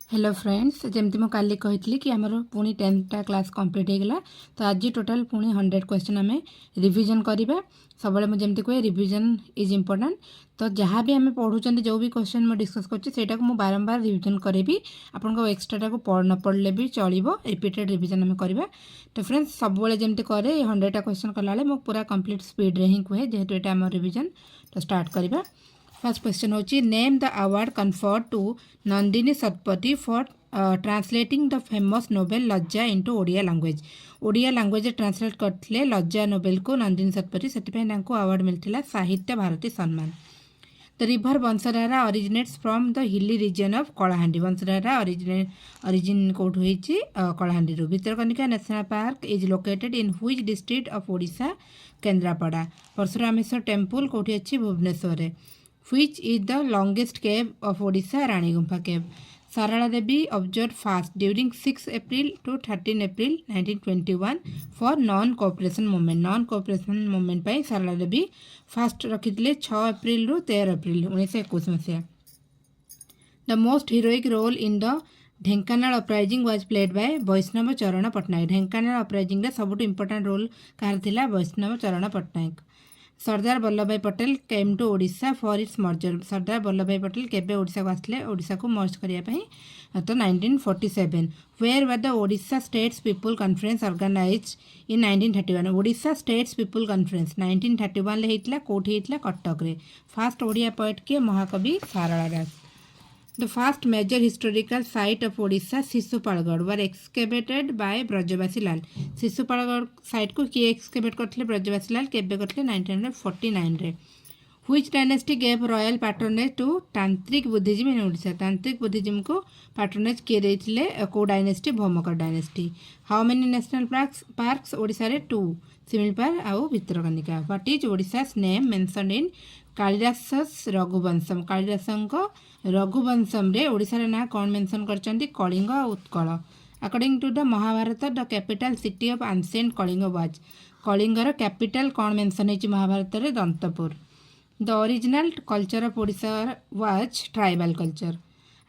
Hello friends, जमती मु काली कही कि आमर पुणी 10th क्लास कंप्लीट हो गला। तो आज टोटाल पुणी 100 क्वेश्चन आम रिविजन करवा। सब मुझे कहे रिविजन इज इम्पोर्टाट। तो जहाँ भी आम पढ़ुं जो भी क्वेश्चन मुझे डिस्कस कर बारंबार रिविजन करी। आपको एक्सट्रा न पढ़ले भी चलो, रिपीटेड रिविजन आम करवा। तो फ्रेंड्स सब जमी कै 100टा क्वेश्चन कला मुझे पूरा कंप्लीट स्पीड रे ही कहे, जेहेतु यहाँ आम रिविजन। तो स्टार्ट करवा। फर्स्ट क्वेश्चन होची name the award conferred to Nandini Satpathy for translating the famous novel Lajja into Odia language. Odia language translate करते लज्जा नोवेल को नंदिनी सतपथी से अवार्ड मिलता Sahitya Bharati Samman. The river Bansarara originates from the hilly region of Kalahandi. Bansarara origin कौट होती Kalahandi. Bhitarkanika national park is located in which district of Odisha? Kendrapara. Parashurameswar temple कौटी अच्छी? Bhubaneswar. Which is the longest cave of Odisha? Rani Gumpha cave. Sarala Devi observed fast during 6 April to 13 April 1921 for non-cooperation movement. Non-cooperation movement pi सारला Devi fast रखिले 6 April रु 13 April 1921 मसीहा। The most heroic role in the Dhenkanal uprising was played by Baishnab Charan Pattnaik. Dhenkanal uprising रे सबुठ important role car थिला? वैष्णव Charan Patnaik. Sardar Vallabh Bhai Patel came to Odisha for its merger. Sardar Vallabh Bhai Patel केबे ओडिशा को आसले ओडिशा को मर्ज करिया पई? तो 1947। Where were the Odisha states people conference organized in 1931? Odisha states people conference 1931 ले हेतला कोठी हेतला? कटक रे। फास्ट ओडिया पोएट के? महाकवि Sarala Das. The first major historical site of Odisha, Sisupalgarh, were excavated by Brajabasi Lal. Sisupalgarh site को किए एक्सकेवेट करते? ब्रजवासी लाल। केबे करते? 1949 रे। Which dynasty gave royal patronage to tantric Buddhism in Odisha? Tantric Buddhism को पैट्रोनेज किए देथिले को dynasty? Bhaumakara dynasty. How many national parks Odisha रे? 2। सिमिलपाल आउ Bhitarkanika. What is Odisha's name mentioned in Kalidasa Raghuvamsham? Kalidasa Raghuvamsham रे ओडिशा रे ना कौन मेंशन करचंती? Kalinga Utkal. According to the Mahabharata the capital city of ancient Kalinga was? कलिंगर कैपिटल कौन मेंशन है महाभारत रे? Dantapur. The original culture of Odisha was tribal culture.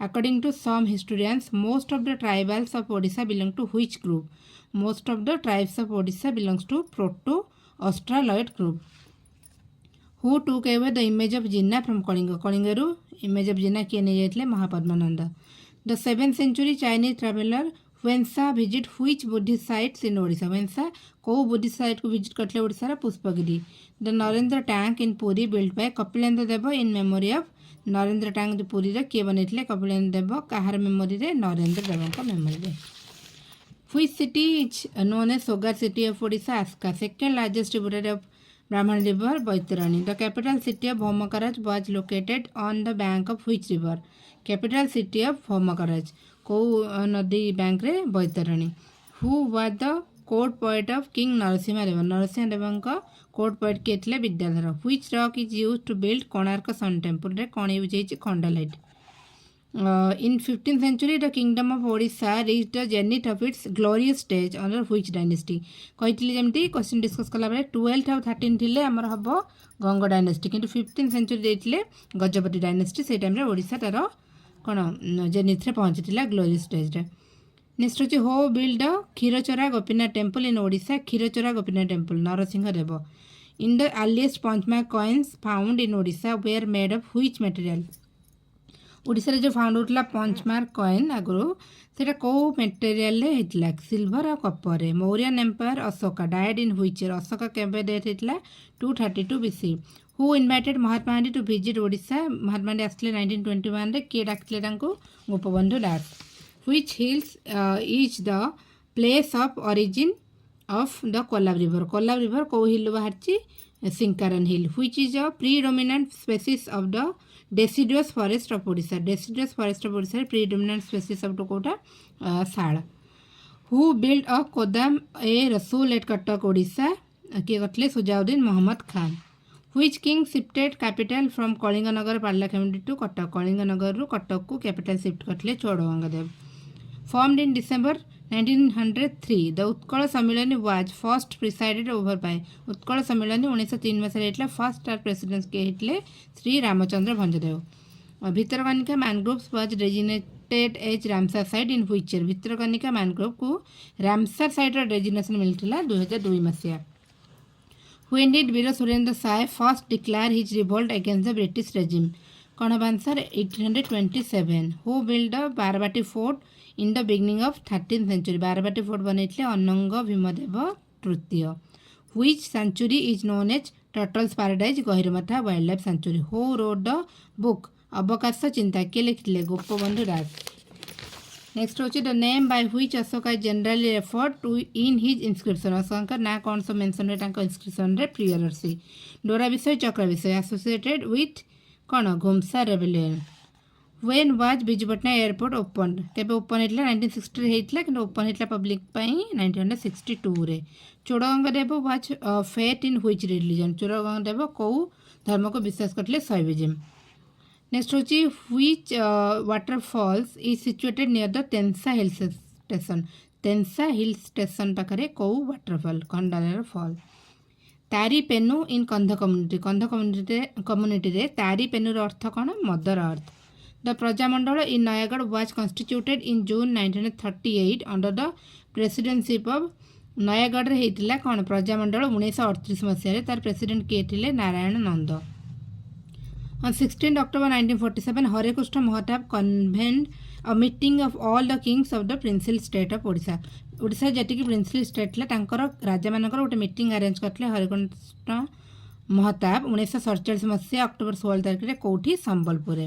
According to some historians most of the tribals of Odisha belong to which group? Most of the tribes of Odisha belongs to proto Australoid group. Who took away the image of Jina from Kalinga? कलिंगरू image of Jina किए नहीं जाते? Mahapadmananda. The 7th century Chinese traveller वेन्सा visit which Buddhist sites in Odisha? वेन्सा को Buddhist site को visit करते? Odisha Pushpagiri. The Narendra tank in Puri built by Kapilendra Deva in memory of? Narendra tank Puri रे किए बनैथिले? कपिलेन्द्र देव। कहार मेमोरी रे? नरेंद्र देव मेमोरी रे। Which city is known as sugar city of Odisha? Aska. Second largest tributary of Brahman river? Baitarani. The capital city of Bhaumakaraj was located on the bank of which river? Capital city of Bhaumakaraj को नदी bank रे? Baitarani. Who was the court poet of King Narasimha Deva? Narsingh Dev का court poet किए थे? Vidyadhar. Which rock is used to build Konark sun temple? रे कौन use है? खंडालाइट। In 15th century the kingdom of Odisha reached the zenith of its glorious stage under which dynasty? कही जमती question discuss कला 12th और 13 थिले आमर हम गंग डायनेस्टी, किंतु 15th century देथिले गजपति डायनेस्टी। से टाइम रे ओडिशा तार कौन जेनिथ रे पहुंची ग्लोरियस स्टेज रे। नेक्स्ट होची who build the Khirachora Gopinath temple in Odisha? Khirachora Gopinath temple Narasimha Deva. In the earliest punchmark coins found in Odisha were made of which material? Odisha रे जो फाउंड होता पंचमार्क कॉइन आगु से कौ मेटेरियल होता? सिल्वर और कपर रे। Mauryan empire Ashoka died in which year? Ashoka केबे डेथ होता? 232 BC। Who invited Mahatma Gandhi to visit Odisha? Mahatma Gandhi आसले 1921 रे। किए डाकले तांको? Gopabandhu Das. Which hills is the place of origin of the Kolab river? Kolab river कौ हिल बाहर? Sinkaran hill. Which is a predominant species of the deciduous forest of Odisha? Deciduous forest of Odisha predominant species of Kota? Sal. Who build a Qadam e Rasool at Cuttack Odisha? किए करते? Shujauddin Mohammad Khan. Which king shifted capital from Kalinganagar parliament to Cuttack? Kalinganagar रु कटक को capital shift करते? Chodagangadeva. Formed in December 1903 the Utkal Sammilani was first presided over by? Utkal Sammilani 1903 मसीह first स्टार president किए Shri Ramachandra Bhanjdeo. Bhitarkanika mangroves was selected as Ramsar site in which year Bhitarkanika mangrove को Ramsar site designation मिलता 2002 मसीहा। When did Veer Surendra Sai first declare his revolt against the British regime? कौन अब answer 1827। Who built the Barabati fort in the beginning of 13th century? Barabati fort बनैथिले अनंग भीमदेव तृतीय। Which sanctuary is known as Turtles Paradise? Gahirmatha wildlife sanctuary. Who wrote the book Abakasha Chinta? किए लिखिले? Gopabandhu Das. Next होची the name by which Ashoka generally referred to in his inscription. Ashoka ना कौन सब mention रे तांको इनस्क्रिप्शन रे प्रियदर्शी। डोरा विषय चक्र विषय एसोसिएटेड विथ कौन घुमसा rebellion. When was Biju Patnaik airport open? केबे ओपन हेतला? 1960 रे हेतला कि ओपन हेतला पब्लिक पई 1962 रे। Chodagangadeva was faith in which religion? Chodagangadeva को धर्म को विश्वास करले शैविज्म। नेक्स्ट होची which waterfalls is situated near the Tensa hill station? Tensa hill station पाखरे को वाटरफॉल? खंडालर फॉल। तारी पेनु इन कंध कम्युनिटी? कंध कम्युनिटी रे तारी पेनु रो अर्थ कौन? Mother earth. The Prajamandal in Nayagarh was constituted in June 1938 under the presidentship of Nayagarh रे हेतिला कौन? प्रजामंडल 1938 मसीह रे तार प्रेसिडेंट किए थिले नारायण नंद। On 16 October 1947, Hare Krishna Mahatab convened a meeting of all the kings of the princely state of Odisha. Odisha जेटिकी princely state तांकर राजा मानकर गोटे मीटिंग अरेंज करते हरिकृष्ण महताब 1947 मसीहा अक्टोबर 16 तारिख में कौटी Sambalpur.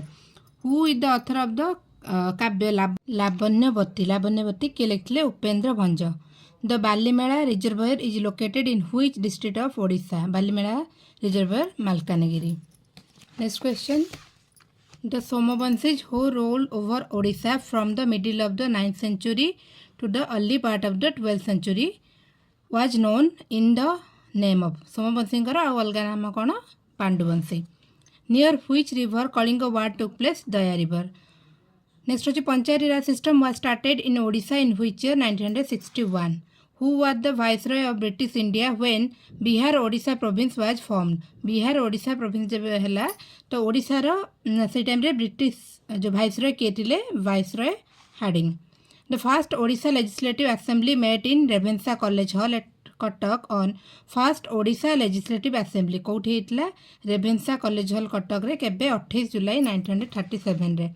Who is the author of the kavya Lavanyavati? Lavanyavati किए लिखिले? Upendra Bhanja. The Balimela reservoir is located in which district of Odisha? Balimela reservoir Malkangiri. Next question. The Somavanshis who ruled over Odisha from the middle of the 9th century to the early part of the 12th century was known in the name of? Somavanshikar ଆଉ ଅଲଗା ନାମ କ'ଣ? Panduvanshi. Near which river Kalinga war took place? Daya river. Next होची पंचायती राज system was started in Odisha in which year? 1961. Who was the viceroy of British India when Bihar Odisha province was formed? Bihar Odisha province जब हैला तो ओडिशा रो से time रे British जो viceroy किए थिले viceroy Hardinge. The first Odisha legislative assembly met in Ravenshaw college hall at Cuttack on first Odisha legislative assembly कोठी हेतला? रेभेन्सा कॉलेज हॉल कटक रे केबे 28 जुलाई 1937 रे।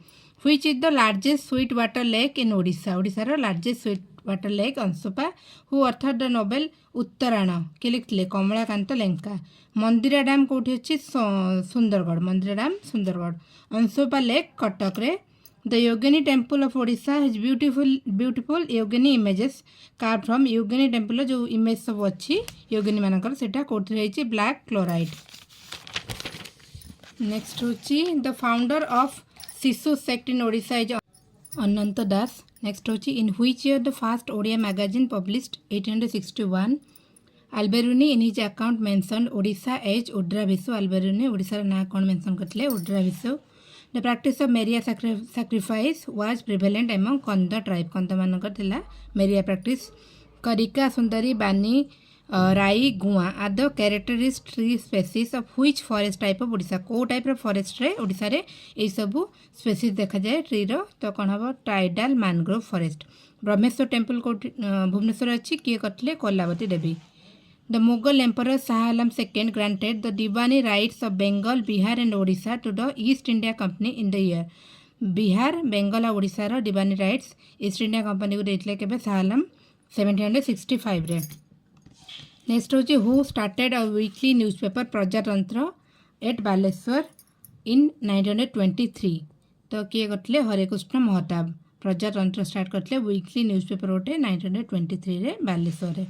Which is the largest sweet water lake in Odisha? Odisha रो largest sweet water lake Anshupa. Who अर्थात the novel Uttarayan किए लिखिले? कमलाकांत लेंका। मंदिरा डैम कौटी अच्छी? सुंदरगढ़। मंदिरा डैम सुंदरगढ़। अंशुपा लेक कटक रे। The yogini temple of Odisha has beautiful yogini images carve from? Yogini temple जो इमेज सब अच्छी योगिनी मानकर सेटा कौटी रही? Black chloride. नेक्स्ट होची the founder of Shishu sect in Odisha is Ananta Das. Next होची in which year the first Odia magazine published? 1861। Alberuni in his account mention Odisha as Udrabhisu? Alberuni Odisha ना कौन मेंशन करथिले? Udrabhisu. The practice of Meriah sacrifice was prevalent among कंद ट्राइब? कंद मानकर थिला मेरिया प्रैक्टिस। करिका सुंदरी बानी राई गुआ are the characteristic tree species of which forest type of Odisha? को टाइप ऑफ फॉरेस्ट रे ओडिशा रे ए सब स्पेसीज देखा जाए ट्री रो? तो कौन हम? Tidal mangrove forest. Brahmeswar temple को भुवनेश्वर अच्छी किए करथिले? Kalavati Devi. The Mughal emperor Shah Alam II granted the diwani rights of Bengal Bihar and Odisha to the East India company in the year? Bihar Bengal और ओडिशा रो diwani rights East India company को देथिले केबे? शाह आलम 1765 रे। नेक्स्ट होची who started a weekly newspaper Prajatantra at Baleswar in 1923? तो किए करथिले? हरेकृष्ण महताब। प्रजातंत्र स्टार्ट करथिले वीकली न्यूज़पेपर गोटे 1923 रे बालेश्वर रे।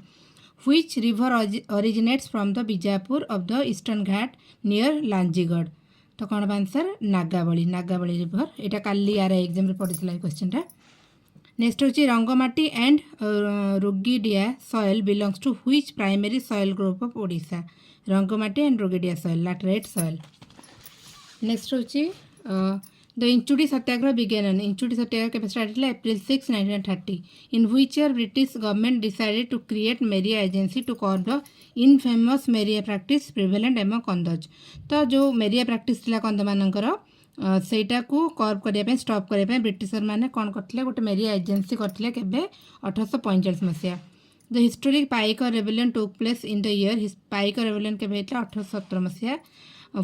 Which river originates from the Bijapur of the eastern घाट नियर लांजीगढ़? तो कौन आंसर? नागावली। नागावली रिवर। यहाँ काली आर एग्जाम पढ़ी क्वेश्चन। नेक्स्ट होची Rangamati and Rugidia soil belongs to which primary soil group of Odisha? Rangamati and Rugidia soil laterite soil. Next होची द इंचुडी सत्याग्रह बिगेन? इंचुडी सत्याग्रह केबे स्टार्ट होला? April 6, 1930। In which year British government decided to create मेरिया agency to curb the infamous Meriah practice prevalent among Kandhs? तो जो मेरिया practice थिला कंद मानकर ସେଇଟା को कर्व करने स्टॉप करने ब्रिटिशर माने कौन करते गोटे मेरी एजेंसी करते केबे 1845 मसीहा the historic Paika rebellion took place in the year Paika rebellion केबे 1817 मसीहा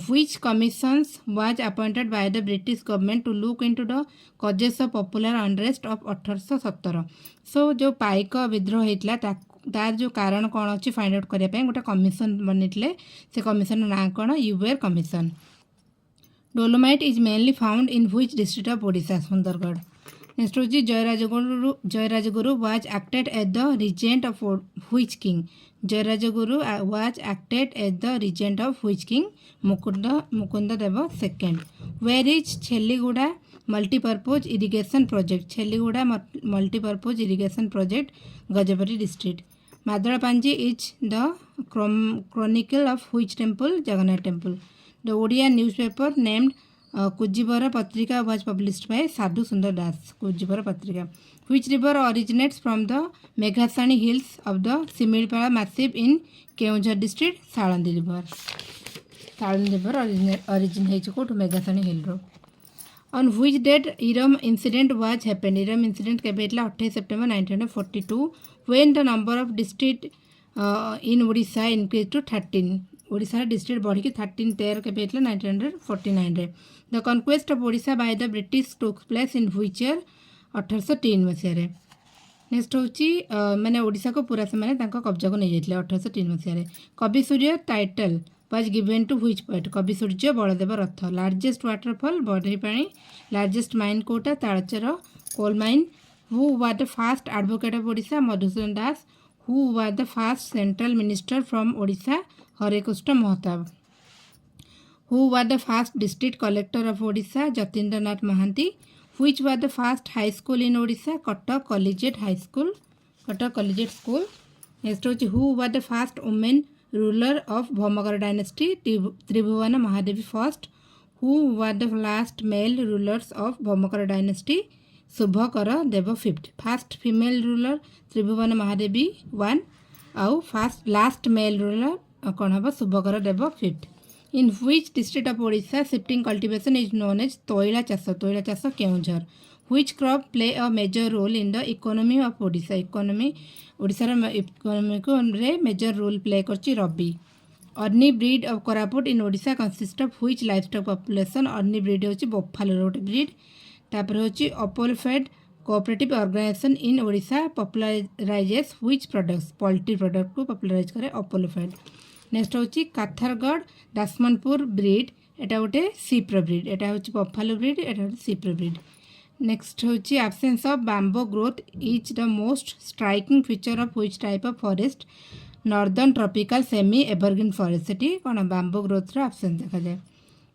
which commissions was appointed by the British government to look into the causes of popular unrest of 1817 सो जो पाइक विद्रोह होता तार जो कारण कौन अच्छी फाइंड आउट करने गोटे कमिशन बनते से कमिशन ना कौन यूवेर commission dolomite is mainly found in which district of Odisha Sundargarh next who Jayee Rajguru was acted as the regent of which king Jayee Rajguru was acted as the regent of which king Mukunda Deva second where is Chheligada multipurpose irrigation project Chheligada multipurpose irrigation project Gajapati district Madala Panji is the chronicle of which temple Jagannath temple the Odia newspaper named Kujibar Patrika was published by साधु सुंदर Das Kujibar Patrika which river originates from the Meghasani hills of the Similpada massif in Keonjhar district Salandi river originate कोठ Meghasani hill रो on which date Eram incident was happened Eram incident केबे हेतला 28 September 1942 when the number of district in Odisha increase to 13 Odisha district बढ़ी 13 के 1949 रे the conquest of Odisha by the British took place in which year 1803 मसीह रे next हूँ मैंने ओडिशा को पूरा से मैंने कब्जा को नहीं जाते 1803 मसीह Kavi Surya title was given to which poet Kavi Surya Baldev Rath largest waterfall Badaipani largest mine कोटा Talcher coal mine who was the first advocate of Odisha Madhusudan Das who was the first central minister from Odisha Harekrushna Mahtab who was the first district collector of Odisha Jatindranath Mahanti which was the first high school in Odisha Cuttack collegiate school next हूँ who was the fast women ruler of Bhaumakara dynasty Tribhuvan Mahadevi first who was the last male rulers of Bhaumakara dynasty Shubhakar Dev fifth first female ruler Tribhuvan Mahadevi 1 आउ first last male ruler कौन हम Shubhakar Dev fifth in which district of Odisha shifting cultivation is known as तोइला चाष Keonjhar which crop play a major role in the economy of Odisha economy ओडिशार economy को major role play करछि rabi Arni breed of Koraput in Odisha consist of which livestock population अर्नी breed होछि buffalo रोड breed तापर होछि OPOLFED cooperative organization in Odisha popularizes which products poultry product को popularize करे अपोलोफेड नेक्स्ट होछि काथरगढ़ दासमनपुर ब्रीड एटा गोटे सीप्र ब्रीड एटा होछि बफालो ब्रीड एटा होछि सीप्र ब्रीड नेक्स्ट होछि absence of bamboo growth is the most striking feature of which type of forest northern tropical semi evergreen forest सेठी कोन बैम्बो ग्रोथ रा एब्सेंस देखा जाय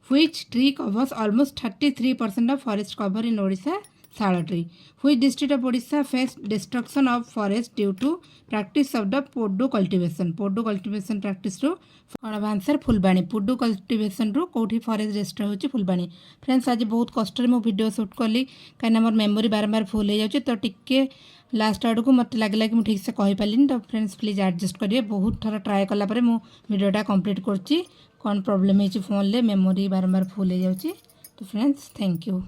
which tree covers almost 33% of forest cover in Odisha sal tree which district of Odisha face destruction of forest due to practice of the podu cultivation practice रु कौन answer Phulbani पोडो cultivation रु कौटी forest destroy होची Phulbani friends आज बहुत कष्ट मो वीडियो शूट कली कहीं मोर मेमोरी बारंबार फुल हो जाए तो टिके लास्ट आड़ को मत लगे कि ठीक से कही पारिनी तो फ्रेंड्स प्लीज एडजस्ट करिए बहुत थर ट्राए कलापर मो वीडियोटा कंप्लीट कर कौन प्रॉब्लम है फोन ले मेमोरी बारंबार फुल हो जाए तो फ्रेंड्स थैंक यू।